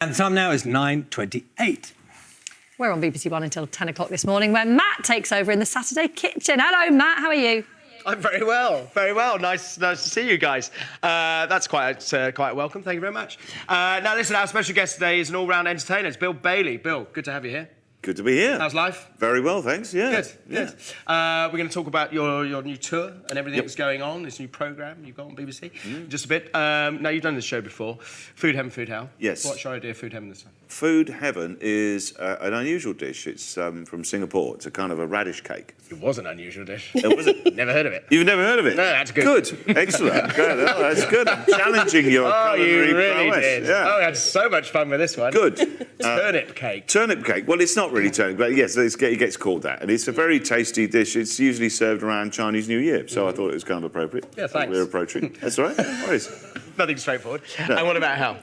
And the time now is 9:28. We're on BBC One until 10 o'clock this morning, where Matt takes over in the Saturday kitchen. Hello, Matt. How are you? I'm very well, very well. Nice to see you guys. That's quite welcome. Thank you very much. Now, listen, our special guest today is an all-round entertainer. It's Bill Bailey. Bill, good to have you here. Good to be here. How's life? Very well, thanks. Yeah. Good, good. We're going to talk about your new tour and everything that's going on, this new programme you've got on BBC. Just a bit. Now, you've done this show before. Food Heaven, Food Hell. Yes. What's your idea of Food Heaven this time? Food Heaven is an unusual dish. It's from Singapore. It's a kind of a radish cake. It was an unusual dish. Was it? Never heard of it. You've never heard of it? No, that's good. Good. Excellent. Good. Oh, that's good. I'm challenging your culinary you really prowess. did. Yeah. Oh, we had so much fun with this one. Good. Turnip cake. Turnip cake. Well, it's not really turnip, but yes, it gets called that. And it's a very tasty dish. It's usually served around Chinese New Year, so I thought it was kind of appropriate. Yeah, thanks. We're approaching. That's all right. No worries. Nothing straightforward. No. And what about hell?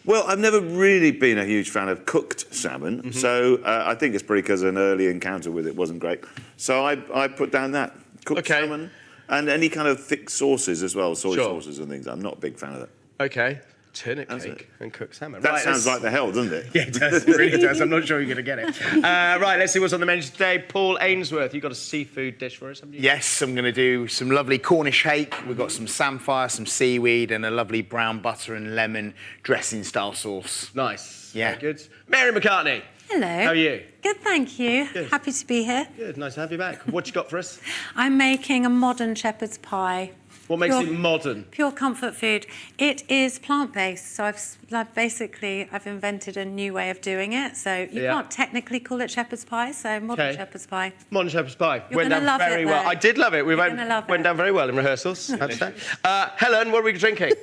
Well, I've never really been a huge fan of cooked salmon, so I think it's probably because an early encounter with it wasn't great. So I put down that cooked salmon and any kind of thick sauces as well, soy sauces and things. I'm not a big fan of that. Okay. Turnip cake and cooked salmon. That sounds like the hell, doesn't it? Yeah, it does. It really does. I'm not sure you're going to get it. Right, let's see what's on the menu today. Paul Ainsworth, you've got a seafood dish for us, haven't you? Yes, I'm going to do some lovely Cornish hake. We've got some samphire, some seaweed, and a lovely brown butter and lemon dressing-style sauce. Nice. Yeah. Very good. Mary McCartney. Hello. How are you? Good, thank you. Good. Happy to be here. Good. Nice to have you back. What you got for us? I'm making a modern shepherd's pie. What makes it modern? Pure comfort food. It is plant-based, so I've invented a new way of doing it. So you can't technically call it shepherd's pie, so modern shepherd's pie. Modern shepherd's pie. You're going to love very it, well. though. I did love it. We went it. down very well in rehearsals. I have to say. Helen, what are we drinking?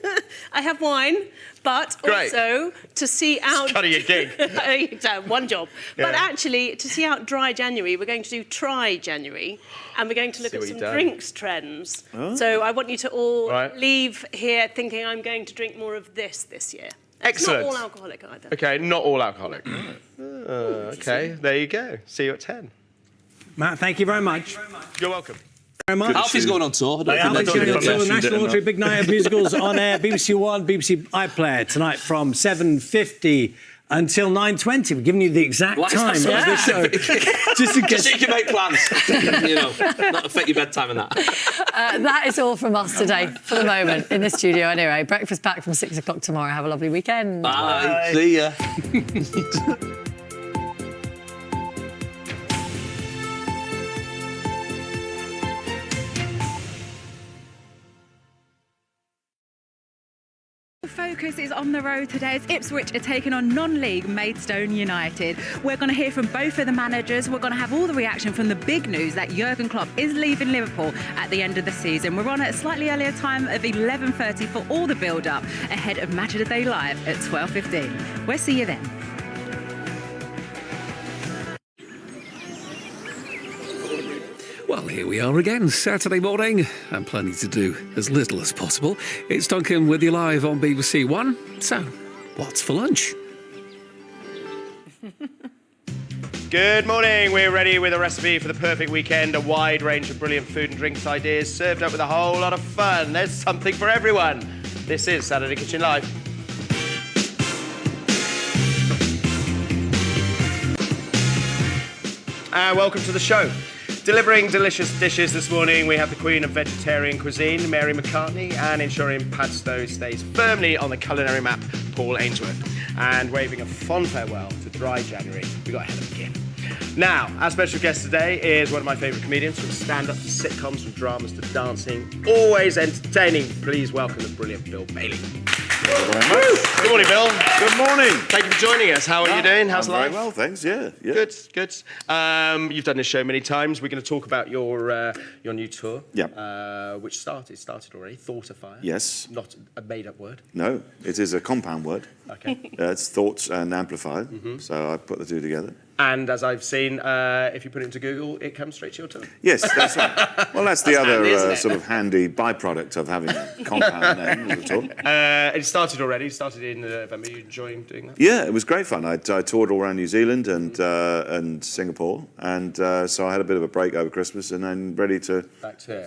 I have wine, but also to see out... It's kind of your gig. One job. But actually, to see out dry January, we're going to do Try January, and we're going to look at some drinks trends. Oh. So I want you to all leave here thinking I'm going to drink more of this year. Excellent. It's not all alcoholic either. OK, not all alcoholic. OK, there you go. See you at 10. Matt, thank you very much. You're welcome. Very much. Alfie's going on tour. Alfie's going on tour. The National Lottery Big Night of Musicals on air. BBC One, BBC iPlayer tonight from 7:50 until 9:20. We're giving you the exact time of the show. Just so you can make plans. Not affect your bedtime and that. That is all from us today, for the moment, in the studio anyway. Breakfast back from 6 o'clock tomorrow. Have a lovely weekend. Bye. See ya. Focus is on the road today as Ipswich are taking on non-league Maidstone United. We're going to hear from both of the managers. We're going to have all the reaction from the big news that Jurgen Klopp is leaving Liverpool at the end of the season. We're on at a slightly earlier time of 11:30 for all the build-up ahead of Match of the Day Live at 12:15. We'll see you then. Well, here we are again, Saturday morning, and planning to do as little as possible. It's Duncan with you live on BBC One. So, what's for lunch? Good morning. We're ready with a recipe for the perfect weekend. A wide range of brilliant food and drinks ideas served up with a whole lot of fun. There's something for everyone. This is Saturday Kitchen Live. Welcome to the show. Delivering delicious dishes this morning, we have the queen of vegetarian cuisine, Mary McCartney, and ensuring Padstow stays firmly on the culinary map, Paul Ainsworth. And waving a fond farewell to dry January, we got Helen McGinn. Now, our special guest today is one of my favourite comedians, from stand-up to sitcoms, from dramas to dancing, always entertaining. Please welcome the brilliant Bill Bailey. Thank you very much. Good morning, Bill. Good morning. Thank you for joining us. How are you doing? How's life? Very well, thanks. Yeah. Good. You've done this show many times. We're going to talk about your new tour. Which started already. Thoughtifier. Yes. Not a made-up word. No, it is a compound word. Okay. It's thoughts and amplified. So I put the two together. And as I've seen, if you put it into Google, it comes straight to your tongue. Yes, that's right. Well, that's the other sort of handy byproduct of having a compound name, as we talk. It started already. It started in November. You enjoying doing that? Yeah, it was great fun. I toured all around New Zealand and Singapore, and so I had a bit of a break over Christmas, and then ready to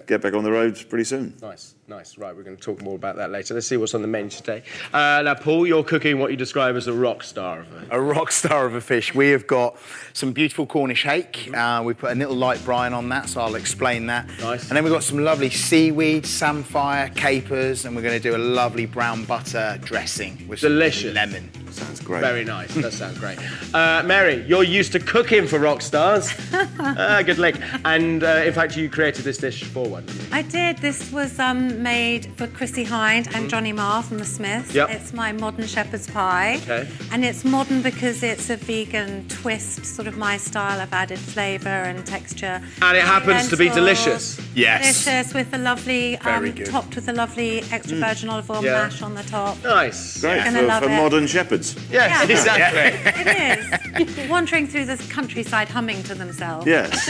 get back on the road pretty soon. Nice. Right, we're going to talk more about that later. Let's see what's on the menu today. Now, Paul, you're cooking what you describe as a rock star of a rock star of a fish. We have got some beautiful Cornish hake. We put a little light brine on that, so I'll explain that. Nice. And then we've got some lovely seaweed, samphire, capers, and we're going to do a lovely brown butter dressing with delicious some lemon. Sounds great. Very nice. That sounds great. Mary, you're used to cooking for rock stars. Good link. And in fact, you created this dish for one. I did. This was made for Chrissy Hind and Johnny Marr from the Smiths. Yep. It's my modern shepherd's pie. Okay. And it's modern because it's a vegan twist, sort of my style. I've added flavour and texture. And it happens to be delicious. Yes. Delicious with a lovely, topped with a lovely extra virgin olive oil mash on the top. Nice. Great for modern shepherds. Yes, exactly. It is. Wandering through the countryside humming to themselves. Yes.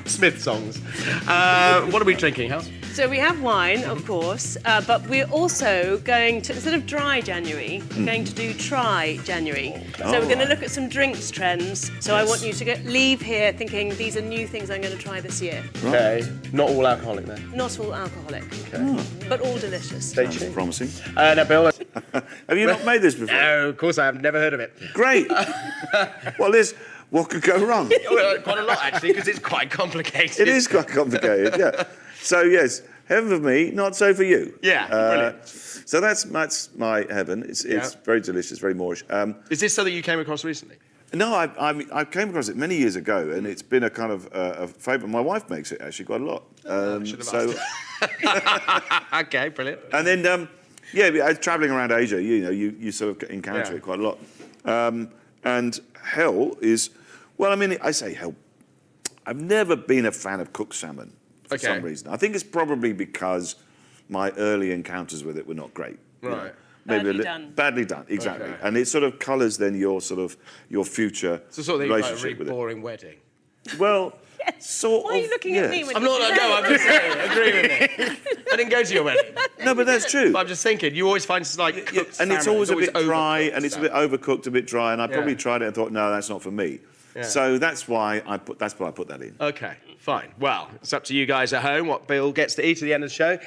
Smith songs. What are we drinking, House? So we have wine, of course, but we're also going to, instead of dry January, we're going to do try January. So we're going to look at some drinks trends. So I want you to leave here thinking these are new things I'm going to try this year. Okay. Not all alcoholic then? Not all alcoholic, Okay. but all delicious. Stay Sounds tuned. promising. Now, Bill. Have you not made this before? No, of course I have. Never heard of it. Great. Well, Liz, what could go wrong? Quite a lot, actually, because it's quite complicated. It is quite complicated, yeah. So, yes, heaven for me, not so for you. Yeah, brilliant. So that's my heaven. It's very delicious, very Moorish. Is this something you came across recently? No, I came across it many years ago, and it's been a kind of a favourite. My wife makes it actually quite a lot. Okay, brilliant. And then, travelling around Asia, you sort of encounter it quite a lot. And hell is, well, I mean, I say hell. I've never been a fan of cooked salmon for some reason. I think it's probably because my early encounters with it were not great. Right. Badly done. Badly done, exactly. Okay. And it sort of colours then your future so sort of relationship like a really with boring wedding. Well, sort of. Why are you looking at me when I'm not. No, I'm just saying. Agree with me. I didn't go to your wedding. No, but that's true. But I'm just thinking. You always find it's like cooked and it's salmon. always a bit dry, and it's a salmon. bit overcooked, a bit dry. And I probably tried it and thought, no, that's not for me. Yeah. So that's why I put that in. Okay, fine. Well, it's up to you guys at home what Bill gets to eat at the end of the show.